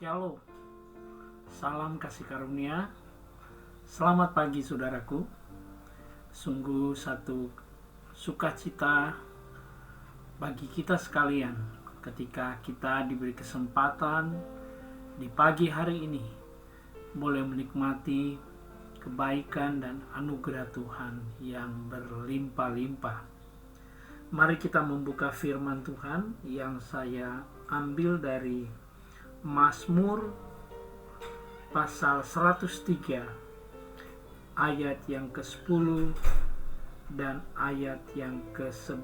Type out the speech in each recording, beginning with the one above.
Shalom, salam kasih karunia. Selamat pagi saudaraku. Sungguh satu sukacita bagi kita sekalian ketika kita diberi kesempatan di pagi hari ini boleh menikmati kebaikan dan anugerah Tuhan yang berlimpah-limpah. Mari kita membuka firman Tuhan yang saya ambil dari Mazmur pasal 103 ayat yang ke-10 dan ayat yang ke-11.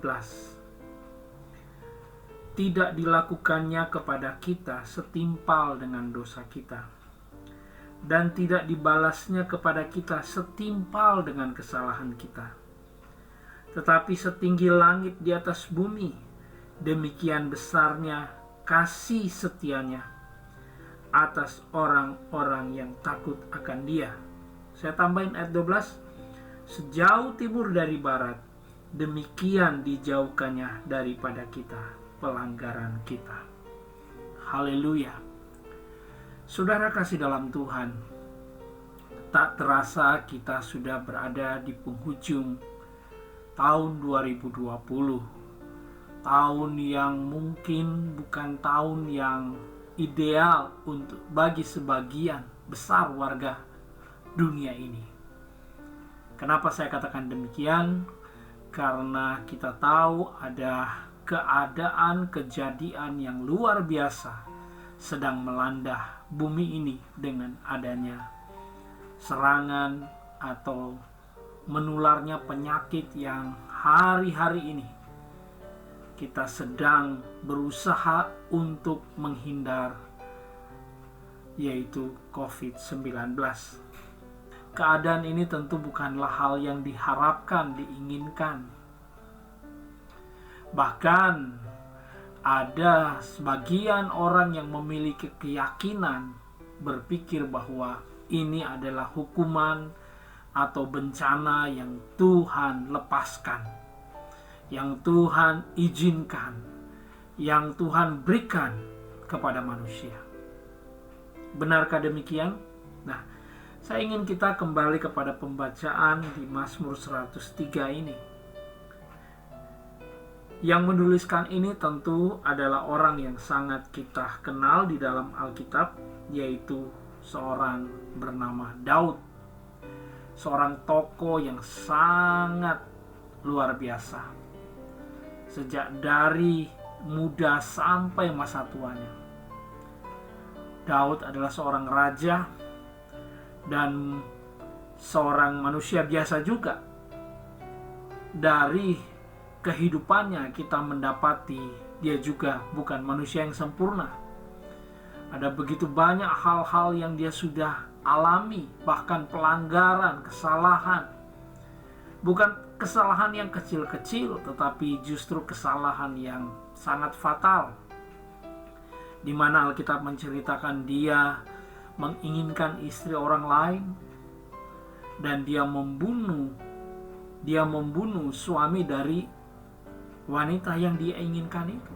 Tidak dilakukannya kepada kita setimpal dengan dosa kita, dan tidak dibalasnya kepada kita setimpal dengan kesalahan kita. Tetapi setinggi langit di atas bumi, demikian besarnya kasih setianya atas orang-orang yang takut akan Dia. Saya tambahin ayat 12. Sejauh timur dari barat, demikian dijauhkannya daripada kita pelanggaran kita. Haleluya. Saudara kasih dalam Tuhan, tak terasa kita sudah berada di penghujung tahun 2020. Tahun yang mungkin bukan tahun yang ideal untuk bagi sebagian besar warga dunia ini. Kenapa saya katakan demikian? Karena kita tahu ada keadaan kejadian yang luar biasa sedang melanda bumi ini dengan adanya serangan atau menularnya penyakit yang hari-hari ini kita sedang berusaha untuk menghindar, yaitu COVID-19. Keadaan ini tentu bukanlah hal yang diharapkan, diinginkan. Bahkan ada sebagian orang yang memiliki keyakinan berpikir bahwa ini adalah hukuman atau bencana yang Tuhan lepaskan, yang Tuhan izinkan, yang Tuhan berikan kepada manusia. Benarkah demikian? Nah, saya ingin kita kembali kepada pembacaan di Mazmur 103 ini. Yang menuliskan ini tentu adalah orang yang sangat kita kenal di dalam Alkitab, yaitu seorang bernama Daud. Seorang tokoh yang sangat luar biasa. Sejak dari muda sampai masa tuanya, Daud adalah seorang raja dan seorang manusia biasa juga. Dari kehidupannya kita mendapati dia juga bukan manusia yang sempurna. Ada begitu banyak hal-hal yang dia sudah alami, bahkan pelanggaran, kesalahan. Bukan kesalahan yang kecil-kecil, tetapi justru kesalahan yang sangat fatal, di mana Alkitab menceritakan dia menginginkan istri orang lain dan dia membunuh suami dari wanita yang dia inginkan itu.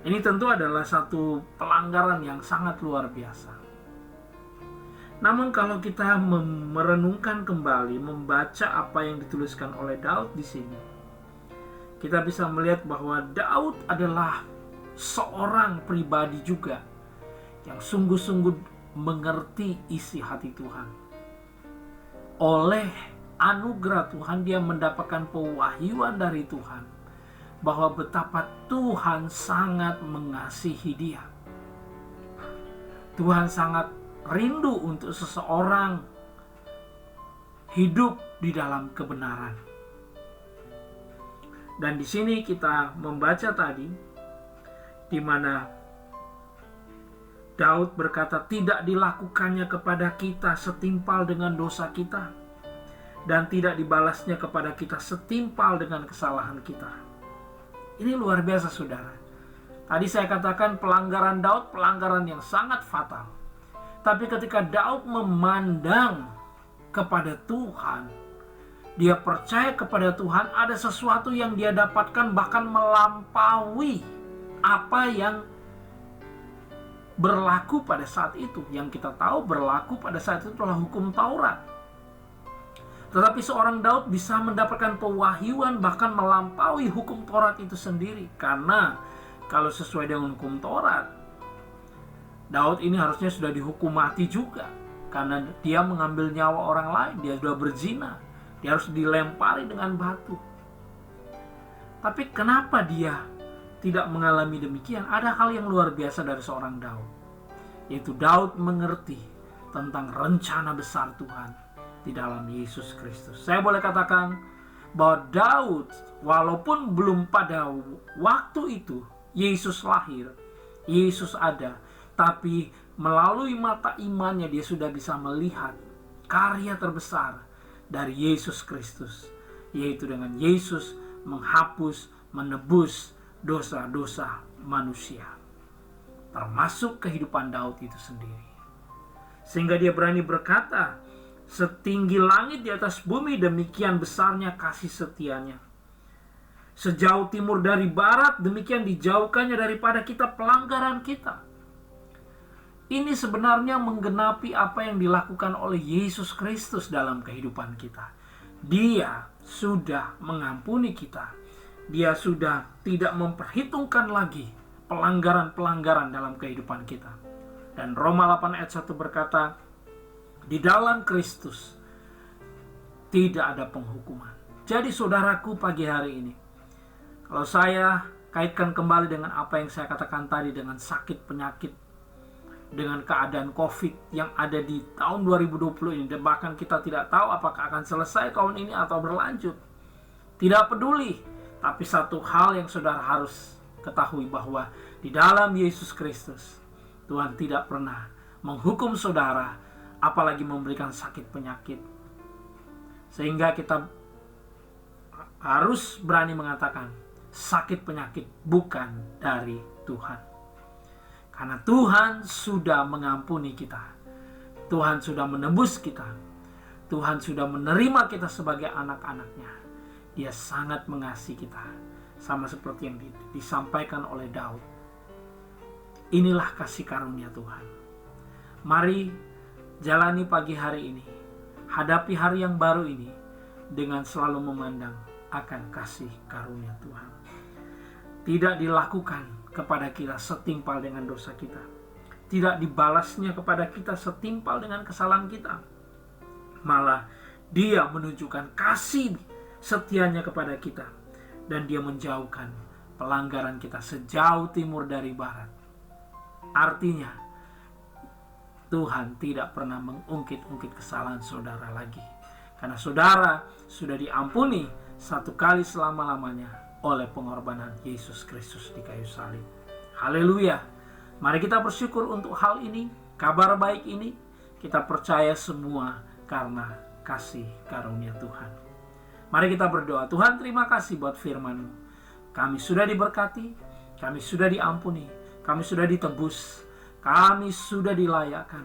Ini tentu adalah satu pelanggaran yang sangat luar biasa. Namun kalau kita merenungkan kembali, membaca apa yang dituliskan oleh Daud di sini, kita bisa melihat bahwa Daud adalah seorang pribadi juga yang sungguh-sungguh mengerti isi hati Tuhan. Oleh anugerah Tuhan, dia mendapatkan pewahyuan dari Tuhan bahwa betapa Tuhan sangat mengasihi dia. Tuhan sangat rindu untuk seseorang hidup di dalam kebenaran. Dan di sini kita membaca tadi, di mana Daud berkata, tidak dilakukannya kepada kita setimpal dengan dosa kita, dan tidak dibalasnya kepada kita setimpal dengan kesalahan kita. Ini luar biasa, saudara. Tadi saya katakan pelanggaran Daud, pelanggaran yang sangat fatal. Tapi ketika Daud memandang kepada Tuhan, dia percaya kepada Tuhan, ada sesuatu yang dia dapatkan bahkan melampaui apa yang berlaku pada saat itu. Yang kita tahu berlaku pada saat itu adalah hukum Taurat. Tetapi seorang Daud bisa mendapatkan pewahyuan bahkan melampaui hukum Taurat itu sendiri. Karena kalau sesuai dengan hukum Taurat, Daud ini harusnya sudah dihukum mati juga. Karena dia mengambil nyawa orang lain, dia sudah berzina. Dia harus dilempari dengan batu. Tapi kenapa dia tidak mengalami demikian? Ada hal yang luar biasa dari seorang Daud. Yaitu Daud mengerti tentang rencana besar Tuhan di dalam Yesus Kristus. Saya boleh katakan bahwa Daud, walaupun belum pada waktu itu Yesus lahir, Yesus ada, tapi melalui mata imannya dia sudah bisa melihat karya terbesar dari Yesus Kristus, yaitu dengan Yesus menghapus, menebus dosa-dosa manusia, termasuk kehidupan Daud itu sendiri. Sehingga dia berani berkata, setinggi langit di atas bumi, demikian besarnya kasih setianya. Sejauh timur dari barat, demikian dijauhkannya daripada kita pelanggaran kita. Ini sebenarnya menggenapi apa yang dilakukan oleh Yesus Kristus dalam kehidupan kita. Dia sudah mengampuni kita. Dia sudah tidak memperhitungkan lagi pelanggaran-pelanggaran dalam kehidupan kita. Dan Roma 8 ayat 1 berkata, di dalam Kristus tidak ada penghukuman. Jadi saudaraku, pagi hari ini, kalau saya kaitkan kembali dengan apa yang saya katakan tadi, dengan sakit penyakit, dengan keadaan COVID yang ada di tahun 2020 ini, dan bahkan kita tidak tahu apakah akan selesai tahun ini atau berlanjut. Tidak peduli, tapi satu hal yang saudara harus ketahui, bahwa di dalam Yesus Kristus Tuhan tidak pernah menghukum saudara, apalagi memberikan sakit penyakit. Sehingga kita harus berani mengatakan, sakit penyakit bukan dari Tuhan. Karena Tuhan sudah mengampuni kita. Tuhan sudah menebus kita. Tuhan sudah menerima kita sebagai anak-anaknya. Dia sangat mengasihi kita. Sama seperti yang disampaikan oleh Daud. Inilah kasih karunia Tuhan. Mari jalani pagi hari ini, hadapi hari yang baru ini dengan selalu memandang akan kasih karunia Tuhan. Tidak dilakukan kepada kita setimpal dengan dosa kita. Tidak dibalasnya kepada kita setimpal dengan kesalahan kita. Malah Dia menunjukkan kasih setianya kepada kita. Dan Dia menjauhkan pelanggaran kita sejauh timur dari barat. Artinya, Tuhan tidak pernah mengungkit-ungkit kesalahan saudara lagi. Karena saudara sudah diampuni satu kali selama-lamanya oleh pengorbanan Yesus Kristus di kayu salib. Haleluya. Mari kita bersyukur untuk hal ini, kabar baik ini. Kita percaya semua karena kasih karunia Tuhan. Mari kita berdoa. Tuhan, terima kasih buat firman-Mu. Kami sudah diberkati, kami sudah diampuni, kami sudah ditebus, kami sudah dilayakkan,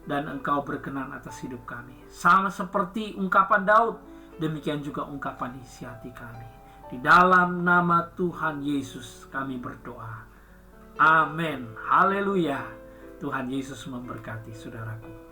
dan Engkau berkenan atas hidup kami. Sama seperti ungkapan Daud, demikian juga ungkapan isi hati kami. Di dalam nama Tuhan Yesus kami berdoa. Amin. Haleluya. Tuhan Yesus memberkati saudaraku.